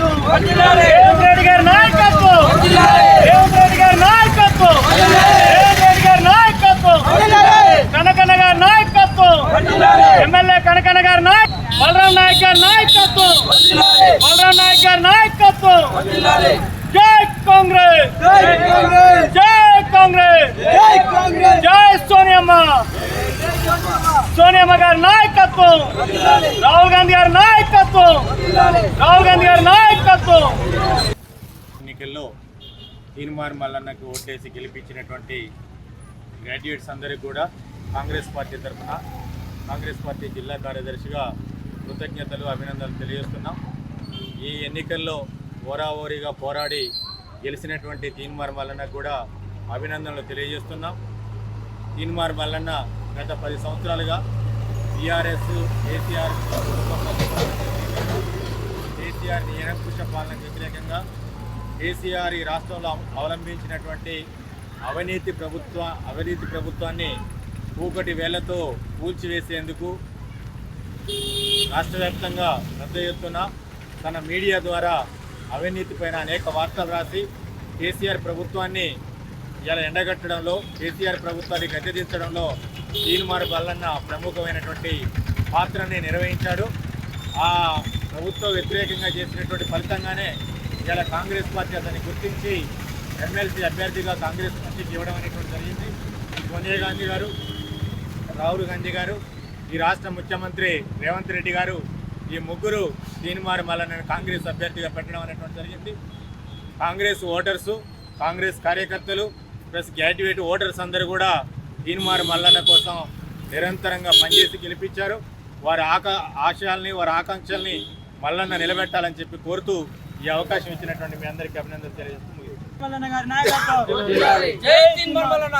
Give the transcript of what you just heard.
రేవంత్ రెడ్డి గారి నాయకత్వం, రేవంత్ రెడ్డి గారి నాయకత్వం, రేవంత్ రెడ్డి గారి నాయకత్వం, కనకన్న గారి నాయకత్వం, ఎమ్మెల్యే కనకన్న గారి బలరాం నాయక్ గారి నాయకత్వం, బలరాం నాయక్ గారి నాయకత్వం. జై కాంగ్రెస్, జై కాంగ్రెస్, జై సోనియమ్మ, సోనియమ్మ గారి నాయకత్వం, రాహుల్ గాంధీ గారి నాయకత్వం, రాహుల్ గాంధీ గారి నాయకత్వం. ఎన్నికల్లో తీన్మార్ మల్లన్నకు ఓటేసి గెలిపించినటువంటి గ్రాడ్యుయేట్స్ అందరికీ కూడా కాంగ్రెస్ పార్టీ తరఫున కాంగ్రెస్ పార్టీ జిల్లా కార్యదర్శిగా కృతజ్ఞతలు, అభినందనలు తెలియజేస్తున్నాం. ఈ ఎన్నికల్లో ఓరాఓరిగా పోరాడి గెలిచినటువంటి తీన్మార్ మల్లన్నకు కూడా అభినందనలు తెలియజేస్తున్నాం. తీన్మార్ మల్లన్న గత 10 సంవత్సరాలుగా టీఆర్ఎస్ కేసీఆర్ నిరంకుశ పాలనకు వ్యతిరేకంగా కేసీఆర్ ఈ రాష్ట్రంలో అవలంబించినటువంటి అవినీతి ప్రభుత్వాన్ని కూకటి వేళ్లతో కూల్చివేసేందుకు రాష్ట్ర వ్యాప్తంగా పెద్ద ఎత్తున తన మీడియా ద్వారా అవినీతిపైన అనేక వార్తలు రాసి కేసీఆర్ ప్రభుత్వాన్ని ఇలా ఎండగట్టడంలో, కేసీఆర్ ప్రభుత్వాన్ని గద్దెదించడంలో తీన్మార్ మల్లన్న ప్రముఖమైనటువంటి పాత్రని నిర్వహించాడు. ఆ ప్రభుత్వ వ్యతిరేకంగా చేసినటువంటి ఫలితంగానే ఇలా కాంగ్రెస్ పార్టీ అతన్ని గుర్తించి ఎమ్మెల్సీ అభ్యర్థిగా కాంగ్రెస్ పార్టీకి ఇవ్వడం అనేటువంటి జరిగింది. సోనియా గాంధీ గారు, రాహుల్ గాంధీ గారు, ఈ రాష్ట్ర ముఖ్యమంత్రి రేవంత్ రెడ్డి గారు, ఈ ముగ్గురు తీన్మార్ మల్లన్నను కాంగ్రెస్ అభ్యర్థిగా పెట్టడం అనేటువంటి జరిగింది. కాంగ్రెస్ ఓటర్సు, కాంగ్రెస్ కార్యకర్తలు ప్లస్ గ్రాడ్యుయేట్ ఓటర్స్ అందరూ కూడా తీన్మార్ మల్లన్న కోసం నిరంతరంగా పనిచేసి గెలిపించారు. వారి ఆశయాల్ని, వారి ఆకాంక్షల్ని మల్లన్న నిలబెట్టాలని చెప్పి కోరుతూ ఈ అవకాశం ఇచ్చినటువంటి మీ అందరికీ అభినందనలు తెలియజేస్తూ జై తీన్మార్ మల్లన్న.